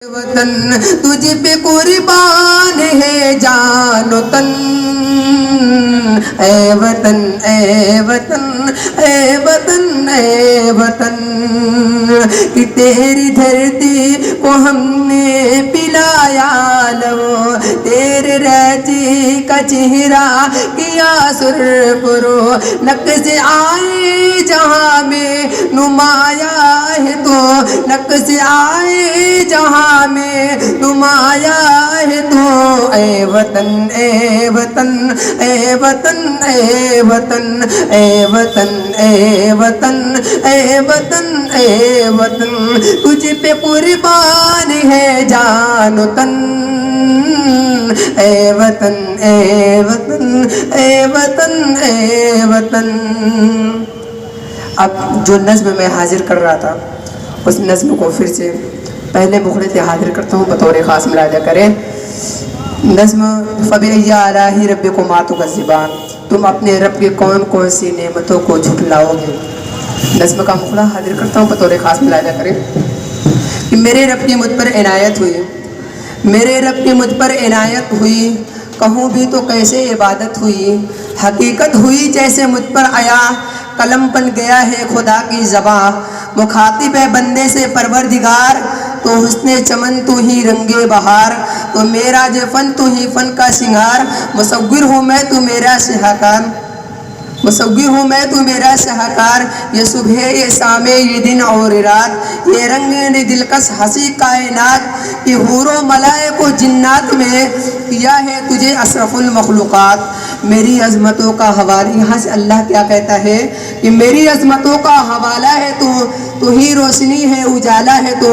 وطن تجھ پہ قربان ہے جان و تن، اے وطن اے وطن اے وطن اے وطن، کہ تیری دھرتی کو ہم نے پلایا لو، تیرے رہتی کا چہرہ کیا سرپرو، نقش آئے جہاں میں نمایاں ہے تو، نقش آئے جہاں میں نمایاں ہے تو، اے وطن اے وطن اے وطن اے وطن اے وطن اے وطن اے وطن اے وطن، تجھ پہ قربان ہے جان و تن، اے وطن اے وطن اے وطن اے وطن۔ اب جو نظم میں حاضر کر رہا تھا اس نظم کو پھر سے پہلے مخرے سے حاضر کرتا ہوں، بطور خاص ملاحظہ کریں۔ نظم فَبِأَيِّ آلَاءِ رَبِّكُمَا تُكَذِّبَانِ، تم اپنے رب کی کون کون سی نعمتوں کو جھٹلاؤ گے۔ نظم کا مخرہ حاضر کرتا ہوں، بطور خاص ملاحظہ کریں کہ میرے رب کی مجھ پر عنایت ہوئی، میرے رب کی مجھ پر عنایت ہوئی، کہوں بھی تو کیسے عبادت ہوئی، حقیقت ہوئی جیسے مجھ پر آیا، قلم بن گیا ہے خدا کی زباں، مخاطب ہے بندے سے پروردگار، تو حسن چمن تو ہی رنگ بہار، تو میرا جو فن تو ہی فن کا سنگار، مصور ہوں میں تو میرا شاہکار، مصور ہوں میں تو میرا شاہکار، یہ صبح یہ شام یہ دن اور رات، یہ رنگ دلکش ہنسی کائنات، کہ حور و ملائک و جنات میں کیا ہے تجھے اشرف المخلوقات۔ میری عظمتوں کا حوالہ، یہاں سے اللہ کیا کہتا ہے کہ میری عظمتوں کا حوالہ ہے تو ہی روشنی ہے اجالا ہے، تو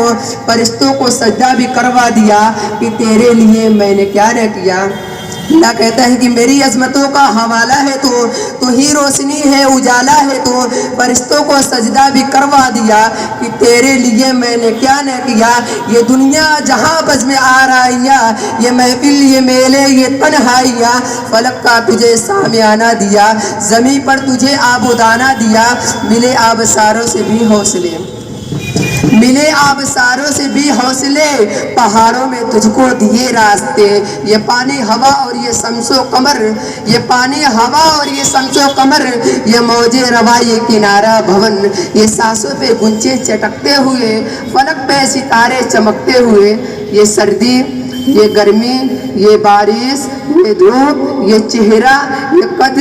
فرشتوں کو سجدہ بھی کروا دیا کہ تیرے لیے میں نے کیا نہ کیا۔ اللہ کہتا ہے کہ میری عظمتوں کا حوالہ ہے تو ہی روشنی ہے اجالا ہے، تو فرشتوں کو سجدہ بھی کروا دیا کہ تیرے لیے میں نے کیا نہ کیا۔ یہ دنیا جہاں بز میں آرائیاں، یہ محفل یہ میلے یہ تنہائیاں، فلک کا تجھے سامیانہ دیا، زمین پر تجھے آبودانہ دیا، ملے آبساروں سے بھی حوصلے، ملے آبساروں سے بھی حوصلے، پہاڑوں میں تجھ کو دیے راستے، یہ پانی ہوا اور یہ شمس و قمر، یہ پانی ہوا اور یہ شمس و قمر، یہ موج روا یہ کنارہ بھون، یہ سانسوں پہ گنچے چٹکتے ہوئے، فلک پہ ستارے چمکتے ہوئے، یہ سردی یہ گرمی یہ بارش یہ دھوپ یہ چہرہ یہ قد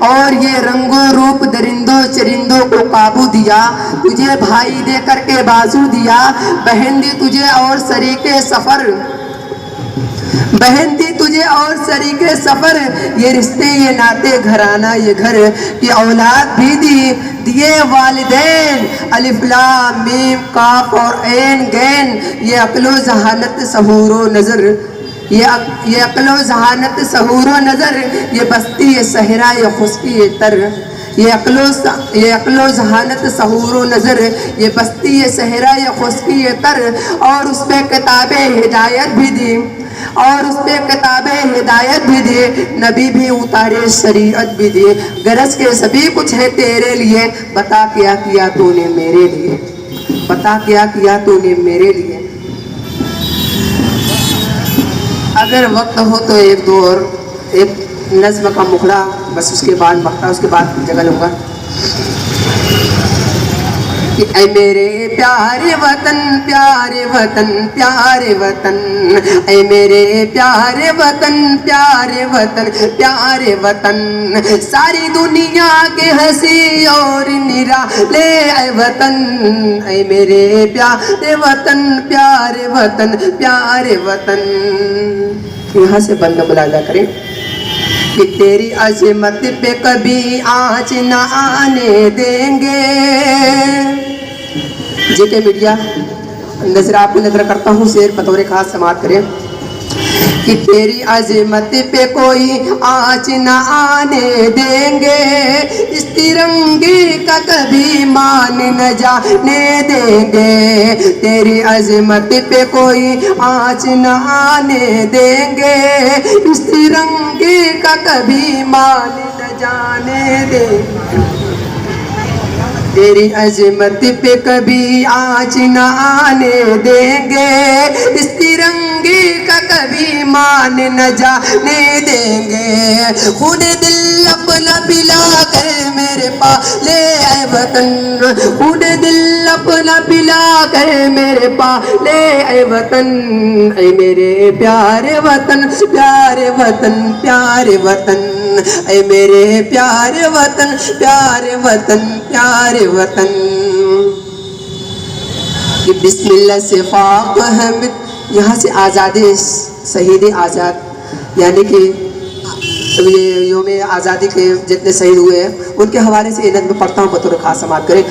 اور یہ رنگ و روپ، درندوں چرندوں کو قابو دیا، تجھے بھائی دے کر کے بازو دیا، بہن دی تجھے اور شریک سفر، بہن دی تجھے اور شریک سفر، یہ رشتے یہ ناتے گھرانہ یہ گھر، یہ اولاد بھی دیے والدین، الف لام میم کاف اور عین غین، یہ عقل و ذہانت سحور و نظر، یہ عقل و ذہانت سحور و نظر، یہ بستی یہ صحرا یہ خشکی یہ تر، یہ عقل و ذہانت سحور و نظر، یہ بستی یہ صحرا یہ خشکی یہ تر، اور اس پہ کتاب ہدایت بھی دی، اور اس پہ کتاب ہدایت بھی دی، نبی بھی اتارے شریعت بھی دی، غرض کے سبھی کچھ ہے تیرے لیے، بتا کیا کیا تو نے میرے لیے، بتا کیا کیا تو نے میرے لیے۔ اگر وقت ہو تو ایک دو اور ایک نظم کا مخرہ بس، اس کے بعد مقطع، اس کے بعد جگہ لوں گا کہ اے میرے پیارے وطن پیارے وطن پیارے وطن، اے میرے پیارے وطن پیارے وطن پیارے وطن، ساری دنیا کے ہنسی اور نرالے اے وطن، اے میرے پیارے وطن پیارے وطن پیارے وطن۔ یہاں سے بند ملاحظہ کریں کہ تیری عظمت پہ کبھی آنچ نہ آنے دیں گے۔ جے کے میڈیا نظر آپ کو نظر کرتا ہوں، شعر بطور خاص سماعت کریں کہ تیری عظمت پہ کوئی آنچ نہ آنے دیں گے، اس ترنگے کا کبھی مان نہ جانے دیں گے، تیری عظمت پہ کوئی آنچ نہ آنے دیں گے، اس ترنگے کا کبھی مان نہ جانے دیں گے۔ تیری عظمت پہ کبھی آنچ نہ آنے دیں گے، اس ترنگے کا کبھی مان نہ جانے دیں گے، خون دل اپنا پلا کر میرے پاس لے آئے وطن، خون دل اپنا پلا کر میرے پاس لے آئے وطن، اے میرے پیارے وطن، پیارے وطن، پیارے وطن، اے میرے پیارے وطن، پیارے وطن، پیارے وطن۔ کہ بسم اللہ سے فاق حمد، یہاں سے آزادی شہید آزاد یعنی کہ یہ یوم آزادی کے جتنے شہید ہوئے ہیں ان کے حوالے سے نظم پڑھتا ہوں بطور خاص سماعت کریں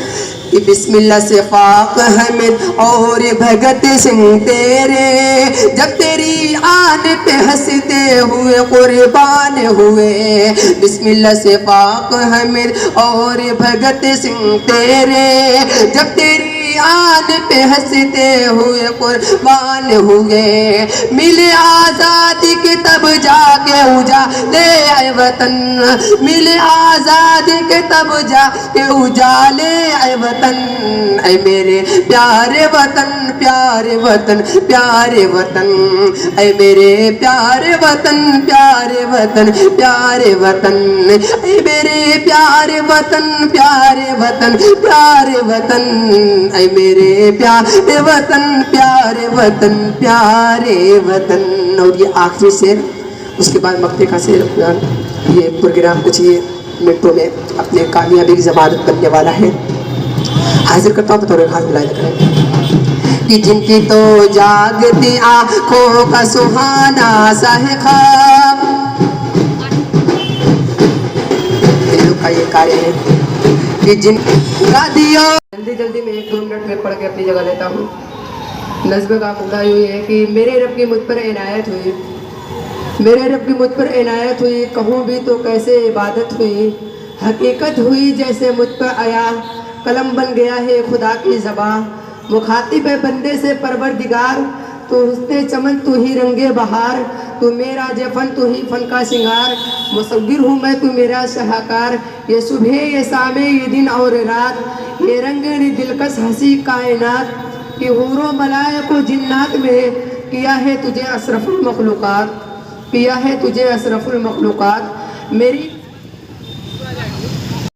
کہ بسم اللہ سے فاق حمد اور بھگت سنگھ تیرے، جب تیری آن پہ ہنستے ہوئے قربان ہوئے، بسم اللہ سے فاق حمد اور بھگت سنگھ تیرے، جب تیری آن پہ ہنستے ہوئے قربان ہوئے، ملے آزادی کے تب جا کے اجالے آئے وطن، ملے آزادی کے تب جا کے اجالے آئے وطن، اے میرے پیارے وطن، پیارے وطن، پیارے وطن، اے میرے پیارے وطن، پیارے وطن، پیارے وطن، اے میرے پیارے وطن، پیارے وطن، پیارے وطن، اے میرے پیارے وطن، پیارے وطن، پیارے وطن۔ اور یہ آخری شعر، اس کے بعد مقطع کا شعر، یہ پروگرام کچھ ہی منٹوں میں اپنے کامیابی کی ضمانت بننے والا ہے، حاضر کرتا ہوں بطور خاص بلائے کریں کہ جن کی تو جاگتی آنکھوں کا سہانا سا ہے خواب، دلوں کا یہ قائل ہے کہ جن کا دیو۔ جلدی میں 1-2 منٹ میں پڑھ کے اپنی جگہ لیتا ہوں۔ نظم کا مدعا یہ ہے کہ میرے رب کی مجھ پر عنایت ہوئی، میرے رب کی مجھ پر عنایت ہوئی، کہوں بھی تو کیسے عبادت ہوئی، حقیقت ہوئی جیسے مجھ پر آیا، قلم بن گیا ہے خدا کی زباں، مخاطب ہے بندے سے پروردگار، تو حسن چمن تو ہی رنگ بہار، تو میرا جفن تو ہی فن کا سنگار، مصور ہوں میں تو میرا شاہکار، یہ صبح یہ شام یہ دن اور رات، یہ رنگین دلکش ہنسی کائنات، کہ حور و ملائک و جنات میں کیا ہے تجھے اشرف المخلوقات، کیا ہے تجھے اشرف المخلوقات، میری